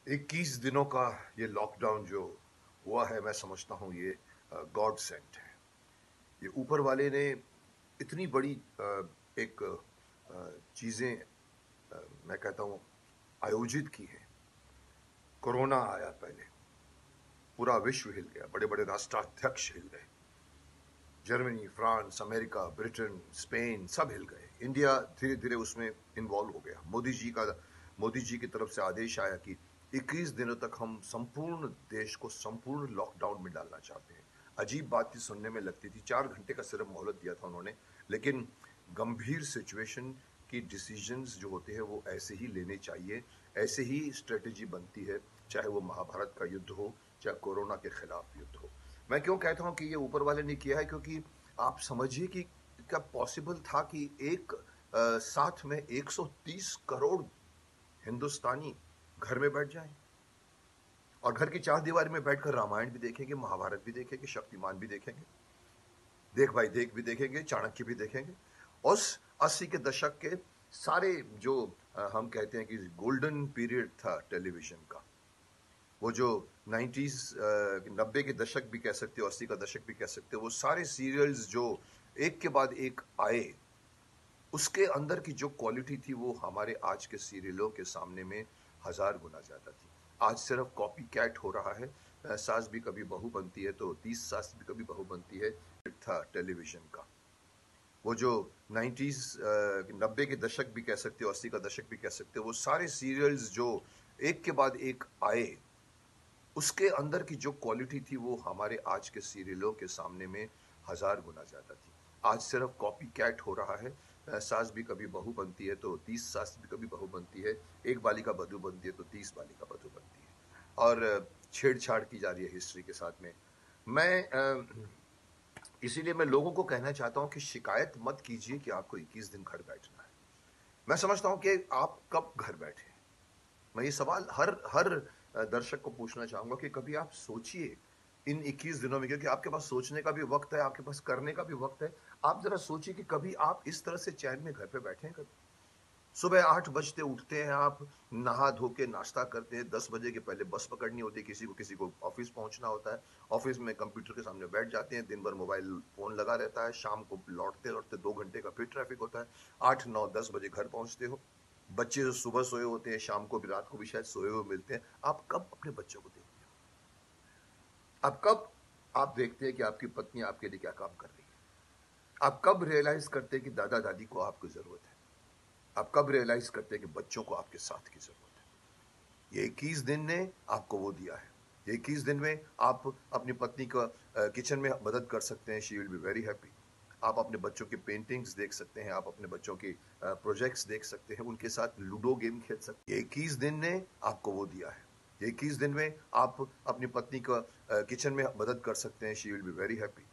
21 दिनों का ये लॉकडाउन जो हुआ है, मैं समझता हूँ ये गॉड सेंट है। ये ऊपर वाले ने इतनी बड़ी एक चीजें मैं कहता हूँ आयोजित की है। कोरोना आया पहले, पूरा विश्व हिल गया, बड़े बड़े राष्ट्राध्यक्ष हिल गए, Germany, France, America, Britain, Spain सब हिल गए। इंडिया धीरे धीरे उसमें इन्वॉल्व हो गया। मोदी जी की तरफ से आदेश आया कि 21 दिनों तक हम संपूर्ण देश को संपूर्ण लॉकडाउन में डालना चाहते हैं। अजीब बात थी, सुनने में लगती थी। 4 घंटे का सिर्फ मोहलत दिया था उन्होंने, लेकिन गंभीर सिचुएशन की डिसीजंस जो होते हैं वो ऐसे ही लेने चाहिए। ऐसे ही स्ट्रेटेजी बनती है, चाहे वो महाभारत का युद्ध हो, चाहे कोरोना के खिलाफ युद्ध हो। मैं क्यों कहता हूं कि ये ऊपर वाले ने किया है, क्योंकि आप समझिए कि क्या पॉसिबल था कि एक साथ में 130 करोड़ हिंदुस्तानी घर में बैठ जाएं और घर की चार दीवारी में बैठकर रामायण भी देखेंगे, महाभारत भी देखेंगे, शक्तिमान भी देखेंगे, देख भाई देख भी देखेंगे, चाणक्य भी देखेंगे। उस 80 के दशक के सारे जो हम कहते हैं कि गोल्डन पीरियड था टेलीविजन का, वो जो 90s 90 के दशक भी कह सकते हो, 80 का दशक भी कह सकते हो, वो सारे सीरियल्स जो एक के बाद एक आए, उसके अंदर की जो क्वालिटी थी वो हमारे आज के सीरियलों के सामने में 1000 गुना ज्यादा थी। आज सिर्फ कॉपी कैट हो रहा है। सास भी कभी बहू बनती है तो 30 सास भी कभी बहू बनती है था टेलीविजन का। वो जो 90s 90 के दशक भी कह सकते हो, 80 का दशक भी कह सकते हो, वो सारे सीरियल्स जो एक के बाद एक आए, उसके अंदर की जो क्वालिटी थी वो हमारे आज के सीरियलों के सामने में 1000 गुना ज्यादा थी। आज सिर्फ कॉपी कैट हो रहा है। सास भी कभी बहू बनती है तो 30 सास भी कभी बहू बनती है, एक बालिका बधू बनती है तो 30 बालिका बधू बनती है, और छेड़छाड़ की जा रही है हिस्ट्री के साथ में। इसीलिए मैं लोगों को कहना चाहता हूं कि शिकायत मत कीजिए कि आपको 21 दिन घर बैठना है। मैं समझता हूं कि आप कब घर बैठे। मैं ये सवाल हर हर दर्शक को पूछना चाहूंगा कि कभी आप सोचिए इन 21 दिनों में, क्योंकि आपके पास सोचने का भी वक्त है, आपके पास करने का भी वक्त है। आप जरा सोचिए कि कभी आप इस तरह से चैन में घर पे बैठे हैं। कभी सुबह 8 बजते उठते हैं आप, नहा धो के नाश्ता करते हैं, 10 बजे के पहले बस पकड़नी होती है, किसी को ऑफिस पहुंचना होता है, ऑफिस में कंप्यूटर के सामने बैठ जाते हैं, दिन भर मोबाइल फोन लगा रहता है, शाम को लौटते लौटते 2 घंटे का फिर ट्रैफिक होता है, 8 9 10 बजे घर पहुंचते हो। बच्चे जो सुबह सोए होते हैं, शाम को भी, रात को भी शायद सोए हुए मिलते हैं। आप कब अपने बच्चों को देखते हो? आप कब आप देखते हैं कि आपकी पत्नी आपके लिए क्या काम कर रही है? आप कब रियलाइज करते हैं कि दादा दादी को आपकी जरूरत है? आप कब रियलाइज करते हैं कि बच्चों को आपके साथ की जरूरत है? ये 21 दिन ने आपको वो दिया है। ये 21 दिन में आप अपनी पत्नी का किचन में मदद कर सकते हैं, she will be very happy. आप अपने बच्चों की पेंटिंग्स देख सकते हैं, आप अपने बच्चों की प्रोजेक्ट्स देख सकते हैं, उनके साथ लूडो गेम खेल सकते हैं। ये 21 दिन ने आपको वो दिया है। ये 21 दिन में आप अपनी पत्नी का किचन में मदद कर सकते हैं, she will be very happy.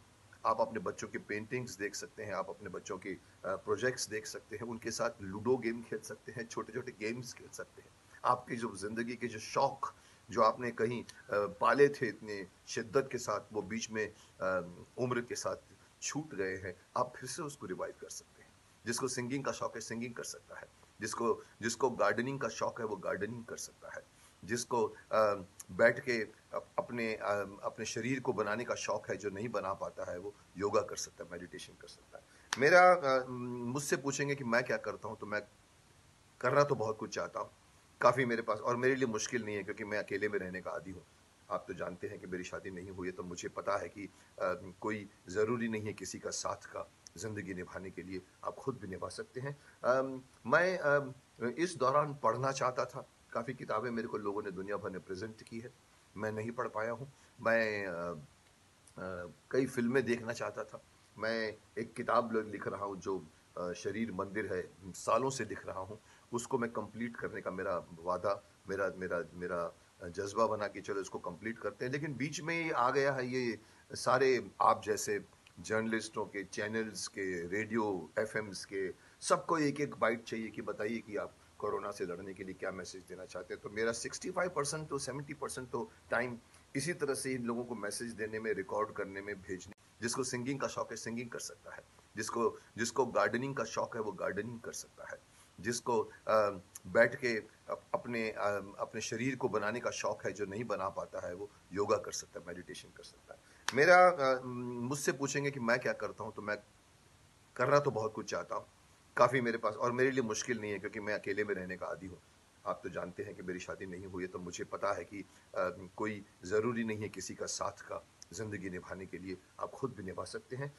आप अपने बच्चों की पेंटिंग्स देख सकते हैं, आप अपने बच्चों की प्रोजेक्ट्स देख सकते हैं, उनके साथ लूडो गेम खेल सकते हैं, छोटे छोटे गेम्स खेल सकते हैं। आपकी जो जिंदगी के जो शौक जो आपने कहीं पाले थे इतने शिद्दत के साथ, वो बीच में उम्र के साथ छूट गए हैं, आप फिर से उसको रिवाइव कर सकते हैं। जिसको सिंगिंग का शौक है सिंगिंग कर सकता है, जिसको जिसको गार्डनिंग का शौक है वो गार्डनिंग कर सकता है, जिसको बैठ के अपने शरीर को बनाने का शौक है, जो नहीं बना पाता है वो योगा कर सकता है, मेडिटेशन कर सकता है। मुझसे पूछेंगे कि मैं क्या करता हूं, तो मैं करना तो बहुत कुछ चाहता हूँ, काफी मेरे पास, और मेरे लिए मुश्किल नहीं है क्योंकि मैं अकेले में रहने का आदी हूँ। आप तो जानते हैं कि मेरी शादी नहीं हुई है, तो मुझे पता है कि कोई जरूरी नहीं है किसी का साथ का जिंदगी निभाने के लिए, आप खुद भी निभा सकते हैं। मैं इस दौरान पढ़ना चाहता था, काफी किताबें मेरे को लोगों ने दुनिया भर ने प्रेजेंट की है, मैं नहीं पढ़ पाया हूँ। मैं कई फिल्में देखना चाहता था। मैं एक किताब लिख रहा हूँ जो शरीर मंदिर है, सालों से लिख रहा हूँ। उसको मैं कंप्लीट करने का मेरा वादा, मेरा मेरा मेरा जज्बा बना कि चलो इसको कंप्लीट करते हैं। लेकिन बीच में ये आ गया है, ये सारे आप जैसे जर्नलिस्टों के चैनल्स के, रेडियो एफएम्स के, सबको एक एक बाइट चाहिए कि बताइए कि आप कोरोना से लड़ने के लिए क्या मैसेज देना चाहते हैं। तो मेरा 65% तो 70% तो टाइम इसी तरह से इन लोगों को मैसेज देने में, रिकॉर्ड करने में, भेजने। जिसको सिंगिंग का शौक है सिंगिंग कर सकता है, जिसको जिसको गार्डनिंग का शौक है वो गार्डनिंग कर सकता है, जिसको बैठ के अपने अपने शरीर को बनाने का शौक है, जो नहीं बना पाता है वो योगा कर सकता है, मेडिटेशन कर सकता है। मुझसे पूछेंगे कि मैं क्या करता हूँ, तो मैं करना तो बहुत कुछ चाहता हूँ। काफ़ी मेरे पास, और मेरे लिए मुश्किल नहीं है क्योंकि मैं अकेले में रहने का आदी हूँ। आप तो जानते हैं कि मेरी शादी नहीं हुई है, तो मुझे पता है कि कोई ज़रूरी नहीं है किसी का साथ का ज़िंदगी निभाने के लिए, आप खुद भी निभा सकते हैं।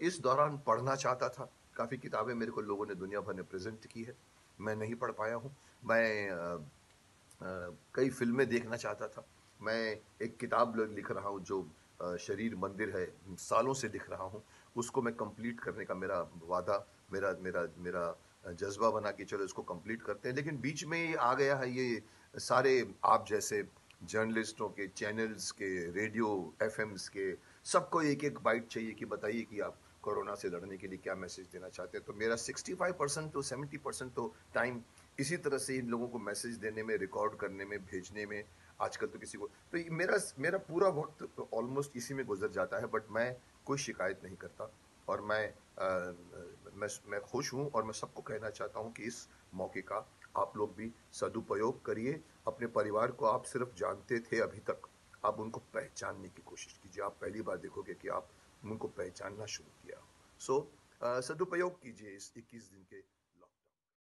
इस दौरान पढ़ना चाहता था, काफ़ी किताबें मेरे को लोगों ने दुनिया भर ने प्रेज़ेंट की है, मैं नहीं पढ़ पाया हूँ। कई फ़िल्में देखना चाहता था। मैं एक किताब ल लिख रहा हूँ जो शरीर मंदिर है, सालों से लिख रहा हूँ। उसको मैं कंप्लीट करने का मेरा वादा, मेरा मेरा मेरा जज़्बा बना कि चलो इसको कंप्लीट करते हैं। लेकिन बीच में ये आ गया है ये सारे आप जैसे जर्नलिस्टों के चैनल्स के, रेडियो एफ़एम्स के, सबको एक-एक बाइट चाहिए कि बताइए कि आप कोरोना से लड़ने के लिए क्या मैसेज देना चाहते हैं। तो मेरा 65% टू 70% तो टाइम इसी तरह से इन लोगों को मैसेज देने में, रिकॉर्ड करने में, भेजने में, आजकल तो किसी को, तो ये मेरा पूरा वक़्त ऑलमोस्ट इसी में गुज़र जाता है, बट मैं कोई शिकायत नहीं करता, और मैं खुश हूँ, और मैं सबको कहना चाहता हूँ कि इस मौके का आप लोग भी सदुपयोग करिए। अपने परिवार को आप सिर्फ़ जानते थे अभी तक, अब उनको पहचानने की कोशिश कीजिए। आप पहली बार देखोगे कि आप उनको पहचानना शुरू किया हो। सो सदुपयोग कीजिए इस 21 दिन के